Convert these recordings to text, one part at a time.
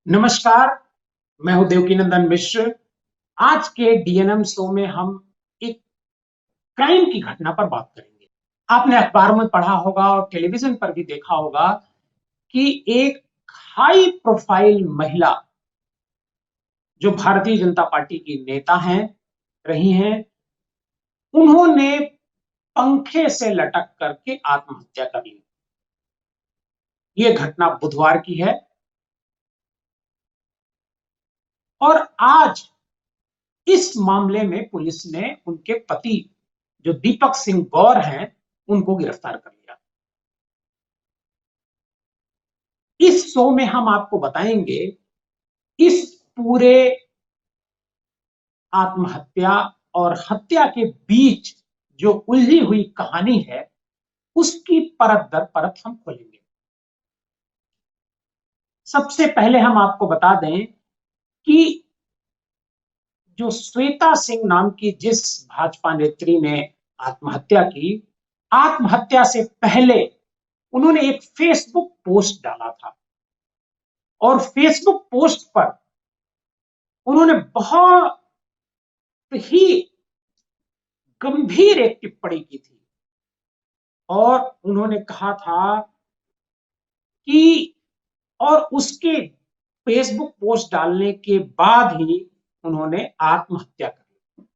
नमस्कार, मैं हूं देवकीनंदन मिश्र। आज के डीएनएम शो में हम एक क्राइम की घटना पर बात करेंगे। आपने अखबार में पढ़ा होगा और टेलीविजन पर भी देखा होगा कि एक हाई प्रोफाइल महिला जो भारतीय जनता पार्टी की नेता हैं, रही हैं, उन्होंने पंखे से लटक करके आत्महत्या कर ली। यह घटना बुधवार की है और आज इस मामले में पुलिस ने उनके पति जो दीपक सिंह गौर हैं, उनको गिरफ्तार कर लिया। इस शो में हम आपको बताएंगे इस पूरे आत्महत्या और हत्या के बीच जो उलझी हुई कहानी है, उसकी परत दर परत हम खोलेंगे। सबसे पहले हम आपको बता दें कि जो श्वेता सिंह नाम की जिस भाजपा नेत्री ने आत्महत्या की, आत्महत्या से पहले उन्होंने एक फेसबुक पोस्ट डाला था और फेसबुक पोस्ट पर उन्होंने बहुत ही गंभीर एक टिप्पणी की थी और उन्होंने कहा था कि और उसके फेसबुक पोस्ट डालने के बाद ही उन्होंने आत्महत्या कर ली।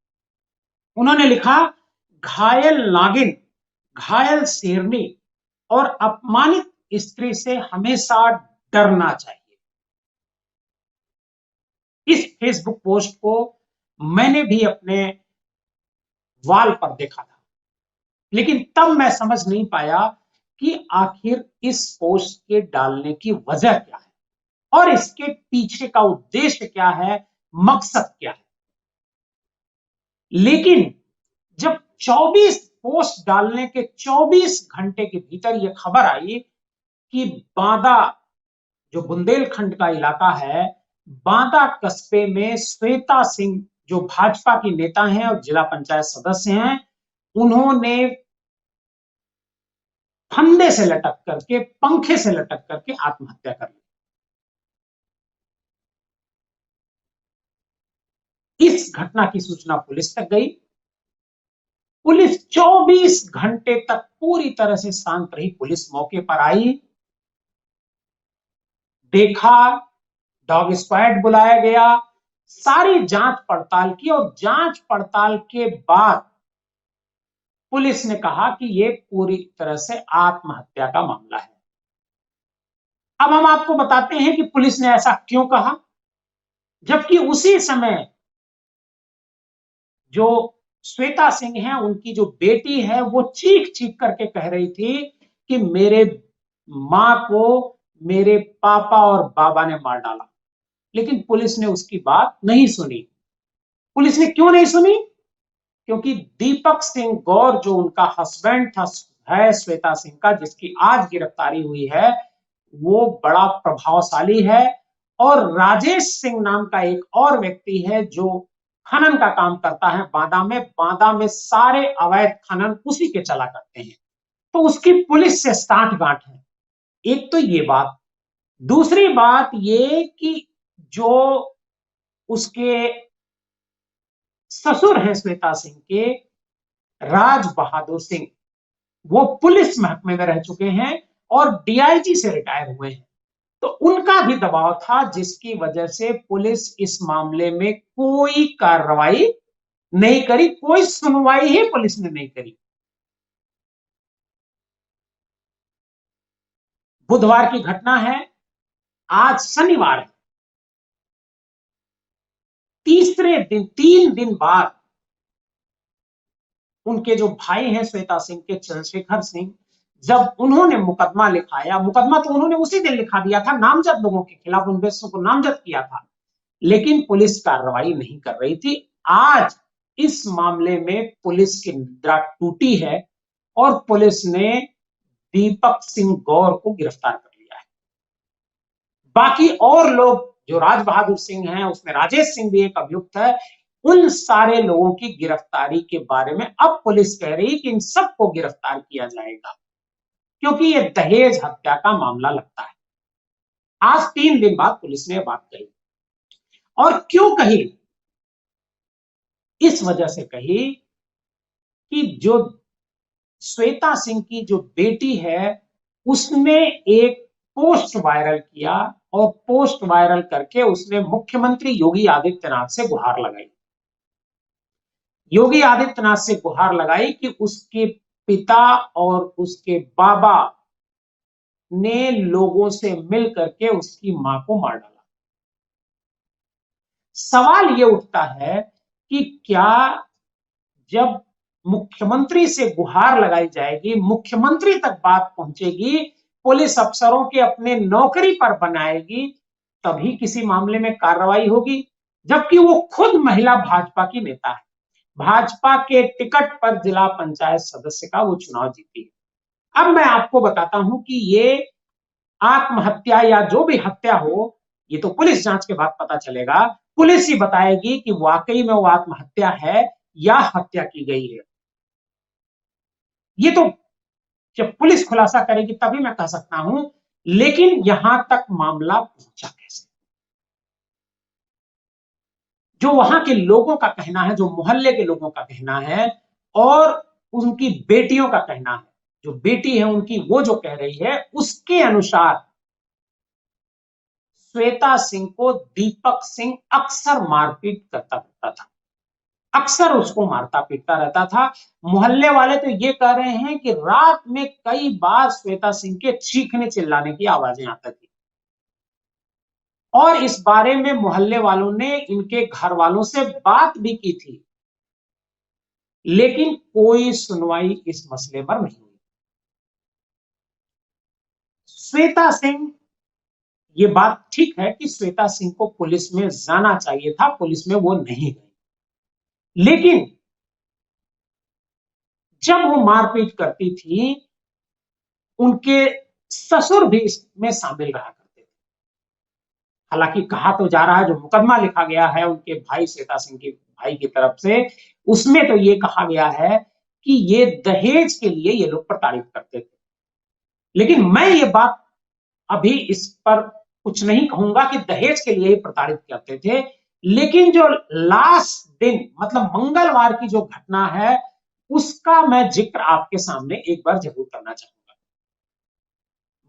उन्होंने लिखा, घायल नागिन, घायल शेरनी और अपमानित स्त्री से हमेशा डरना चाहिए। इस फेसबुक पोस्ट को मैंने भी अपने वॉल पर देखा था, लेकिन तब मैं समझ नहीं पाया कि आखिर इस पोस्ट के डालने की वजह क्या है और इसके पीछे का उद्देश्य क्या है, मकसद क्या है। लेकिन जब 24 पोस्ट डालने के 24 घंटे के भीतर यह खबर आई कि बांदा, जो बुंदेलखंड का इलाका है, बांदा कस्बे में श्वेता सिंह जो भाजपा की नेता हैं और जिला पंचायत सदस्य हैं, उन्होंने फंदे से लटक करके, पंखे से लटक करके आत्महत्या कर ली। इस घटना की सूचना पुलिस तक गई। पुलिस 24 घंटे तक पूरी तरह से शांत रही। पुलिस मौके पर आई, देखा, डॉग स्क्वाड बुलाया गया, सारी जांच पड़ताल की और जांच पड़ताल के बाद पुलिस ने कहा कि यह पूरी तरह से आत्महत्या का मामला है। अब हम आपको बताते हैं कि पुलिस ने ऐसा क्यों कहा, जबकि उसी समय जो श्वेता सिंह है, उनकी जो बेटी है, वो चीख चीख करके कह रही थी कि मेरे मां को मेरे पापा और बाबा ने मार डाला। लेकिन पुलिस ने उसकी बात नहीं सुनी। पुलिस ने क्यों नहीं सुनी? क्योंकि दीपक सिंह गौर जो उनका हस्बैंड था, है श्वेता सिंह का, जिसकी आज गिरफ्तारी हुई है, वो बड़ा प्रभावशाली है और राजेश सिंह नाम का एक और व्यक्ति है जो खनन का काम करता है बांदा में। बांदा में सारे अवैध खनन उसी के चला करते हैं, तो उसकी पुलिस से साठगांठ है। एक तो ये बात। दूसरी बात ये कि जो उसके ससुर हैं श्वेता सिंह के, राज बहादुर सिंह, वो पुलिस महकमे में रह चुके हैं और डीआईजी से रिटायर हुए हैं, तो उनका भी दबाव था, जिसकी वजह से पुलिस इस मामले में कोई कार्रवाई नहीं करी, कोई सुनवाई ही पुलिस ने नहीं करी। बुधवार की घटना है, आज शनिवार है। तीसरे दिन, 3 दिन बाद उनके जो भाई हैं श्वेता सिंह के, चंद्रशेखर सिंह, जब उन्होंने मुकदमा लिखाया, मुकदमा तो उन्होंने उसी दिन लिखा दिया था, नामजद लोगों के खिलाफ उन को नामजद किया था, लेकिन पुलिस कार्रवाई नहीं कर रही थी। आज इस मामले में पुलिस की निद्रा टूटी है और पुलिस ने दीपक सिंह गौर को गिरफ्तार कर लिया है। बाकी और लोग, जो राज बहादुर सिंह हैं, उसमें राजेश सिंह भी एक अभियुक्त है, उन सारे लोगों की गिरफ्तारी के बारे में अब पुलिस कह रही है कि इन सबको गिरफ्तार किया जाएगा, क्योंकि यह दहेज हत्या का मामला लगता है। आज 3 दिन बाद पुलिस ने बात कही। और क्यों कही? इस वजह से कही कि जो श्वेता सिंह की जो बेटी है उसने एक पोस्ट वायरल किया और पोस्ट वायरल करके उसने मुख्यमंत्री योगी आदित्यनाथ से गुहार लगाई। योगी आदित्यनाथ से गुहार लगाई कि उसके पिता और उसके बाबा ने लोगों से मिल करके उसकी मां को मार डाला। सवाल यह उठता है कि क्या जब मुख्यमंत्री से गुहार लगाई जाएगी, मुख्यमंत्री तक बात पहुंचेगी, पुलिस अफसरों के अपने नौकरी पर बनाएगी, तभी किसी मामले में कार्रवाई होगी, जबकि वो खुद महिला भाजपा की नेता है। भाजपा के टिकट पर जिला पंचायत सदस्य का वो चुनाव जीती है। अब मैं आपको बताता हूं कि ये आत्महत्या या जो भी हत्या हो, ये तो पुलिस जांच के बाद पता चलेगा। पुलिस ही बताएगी कि वाकई में वो आत्महत्या है या हत्या की गई है। ये तो जब पुलिस खुलासा करेगी तभी मैं कह सकता हूं, लेकिन यहां तक मामला पहुंचा कैसे? जो वहां के लोगों का कहना है, जो मोहल्ले के लोगों का कहना है और उनकी बेटियों का कहना है, जो बेटी है उनकी, वो जो कह रही है उसके अनुसार श्वेता सिंह को दीपक सिंह अक्सर मारपीट करता रहता था, अक्सर उसको मारता पीटता रहता था। मोहल्ले वाले तो ये कह रहे हैं कि रात में कई बार श्वेता सिंह के चीखने चिल्लाने की आवाजें आती थी और इस बारे में मोहल्ले वालों ने इनके घर वालों से बात भी की थी, लेकिन कोई सुनवाई इस मसले पर नहीं हुई। श्वेता सिंह, ये बात ठीक है कि श्वेता सिंह को पुलिस में जाना चाहिए था, पुलिस में वो नहीं गई, लेकिन जब वो मारपीट करती थी उनके ससुर भी इसमें शामिल रहा करते थे। हालांकि कहा तो जा रहा है, जो मुकदमा लिखा गया है उनके भाई श्वेता सिंह के भाई की तरफ से, उसमें तो ये कहा गया है कि ये दहेज के लिए ये लोग प्रताड़ित करते थे। लेकिन मैं ये बात अभी इस पर कुछ नहीं कहूंगा कि दहेज के लिए प्रताड़ित करते थे, लेकिन जो लास्ट दिन मतलब मंगलवार की जो घटना है उसका मैं जिक्र आपके सामने एक बार जरूर करना चाहूंगा।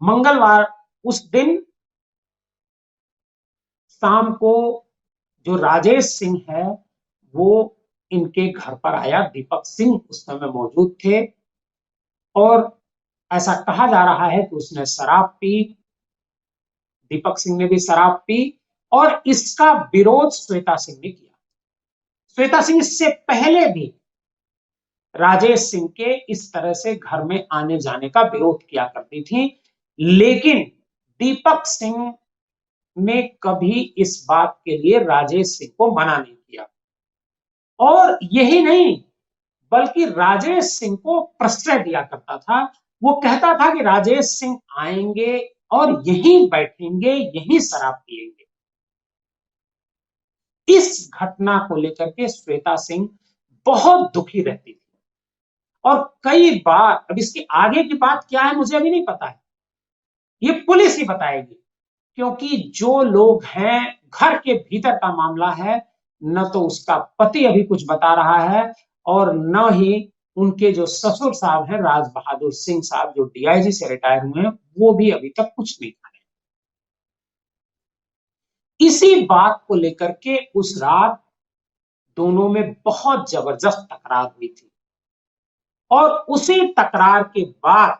मंगलवार उस दिन शाम को जो राजेश सिंह है वो इनके घर पर आया। दीपक सिंह उस समय मौजूद थे और ऐसा कहा जा रहा है कि उसने शराब पी, दीपक सिंह ने भी शराब पी और इसका विरोध श्वेता सिंह ने किया। श्वेता सिंह इससे पहले भी राजेश सिंह के इस तरह से घर में आने जाने का विरोध किया करती थी, लेकिन दीपक सिंह ने कभी इस बात के लिए राजेश सिंह को मना नहीं किया और यही नहीं बल्कि राजेश सिंह को प्रश्रय दिया करता था। वो कहता था कि राजेश सिंह आएंगे और यहीं बैठेंगे, यहीं शराब पिएंगे। इस घटना को लेकर के श्वेता सिंह बहुत दुखी रहती थी और कई बार, अब इसकी आगे की बात क्या है मुझे अभी नहीं पता है, ये पुलिस ही बताएगी, क्योंकि जो लोग हैं, घर के भीतर का मामला है, न तो उसका पति अभी कुछ बता रहा है और न ही उनके जो ससुर साहब हैं राज बहादुर सिंह साहब, जो डीआईजी से रिटायर हुए हैं, वो भी अभी तक कुछ नहीं कहा। इसी बात को लेकर के उस रात दोनों में बहुत जबरदस्त तकरार हुई थी और उसी तकरार के बाद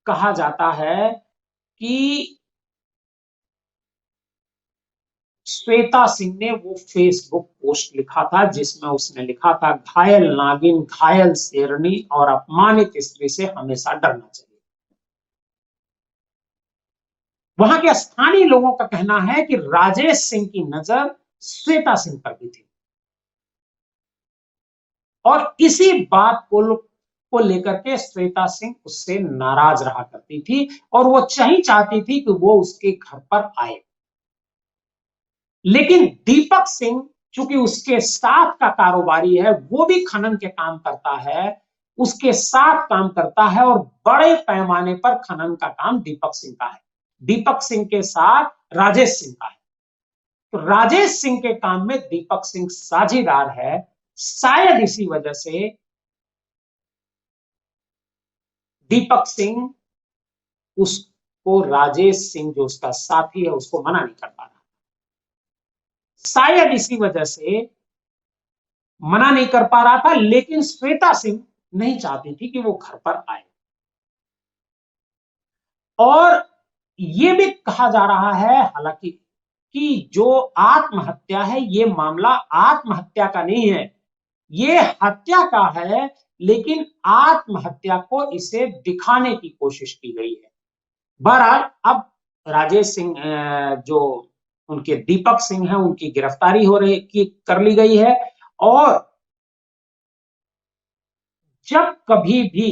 कहा जाता है कि श्वेता सिंह ने वो फेसबुक पोस्ट लिखा था जिसमें उसने लिखा था, घायल नागिन, घायल शेरनी और अपमानित स्त्री से हमेशा डरना चाहिए। वहां के स्थानीय लोगों का कहना है कि राजेश सिंह की नजर श्वेता सिंह पर भी थी और इसी बात को लेकर के श्वेता सिंह उससे नाराज रहा करती थी और वो चाहती थी कि वो उसके घर पर आए। लेकिन दीपक सिंह चूंकि उसके साथ का कारोबारी है, वो भी खनन के काम करता है, उसके साथ काम करता है और बड़े पैमाने पर खनन का काम दीपक सिंह का है। दीपक सिंह के साथ राजेश सिंह का है। तो राजेश सिंह के काम में दीपक सिंह साझीदार है। शायद इसी वजह से दीपक सिंह उसको, राजेश सिंह जो उसका साथी है, उसको मना नहीं कर पा रहा। शायद इसी वजह से मना नहीं कर पा रहा था, लेकिन श्वेता सिंह नहीं चाहती थी कि वो घर पर आए। और यह भी कहा जा रहा है हालांकि कि जो आत्महत्या है, ये मामला आत्महत्या का नहीं है, ये हत्या का है, लेकिन आत्महत्या को इसे दिखाने की कोशिश की गई है। बहरहाल अब राजेश सिंह जो उनके दीपक सिंह हैं, उनकी गिरफ्तारी कर ली गई है। और जब कभी भी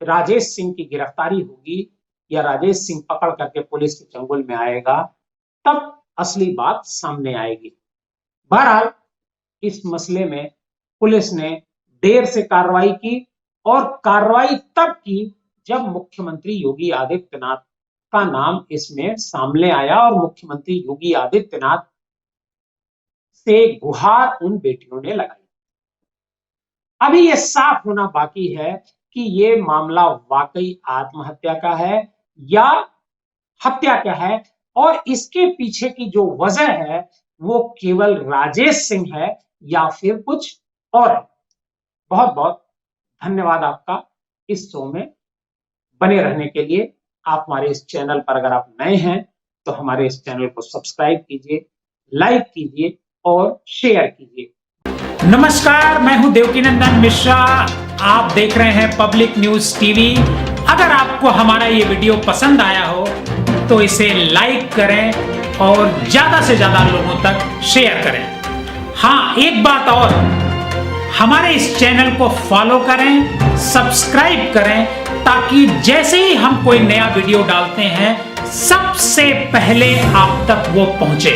राजेश सिंह की गिरफ्तारी होगी या राजेश सिंह पकड़ करके पुलिस के चंगुल में आएगा, तब असली बात सामने आएगी। बहरहाल इस मसले में पुलिस ने देर से कार्रवाई की, और कार्रवाई तब की जब मुख्यमंत्री योगी आदित्यनाथ का नाम इसमें सामने आया और मुख्यमंत्री योगी आदित्यनाथ से गुहार उन बेटियों ने लगाई। अभी यह साफ होना बाकी है कि यह मामला वाकई आत्महत्या का है या हत्या का है, और इसके पीछे की जो वजह है वो केवल राजेश सिंह है या फिर कुछ और है। बहुत बहुत धन्यवाद आपका इस शो में बने रहने के लिए। आप हमारे इस चैनल पर अगर आप नए हैं तो हमारे इस चैनल को सब्सक्राइब कीजिए, लाइक कीजिए और शेयर कीजिए। नमस्कार, मैं हूं देवकीनंदन मिश्रा। आप देख रहे हैं पब्लिक न्यूज टीवी। अगर आपको हमारा ये वीडियो पसंद आया हो तो इसे लाइक करें और ज्यादा से ज्यादा लोगों तक शेयर करें। हाँ, एक बात और, हमारे इस चैनल को फॉलो करें, सब्सक्राइब करें, ताकि जैसे ही हम कोई नया वीडियो डालते हैं सबसे पहले आप तक वो पहुंचे।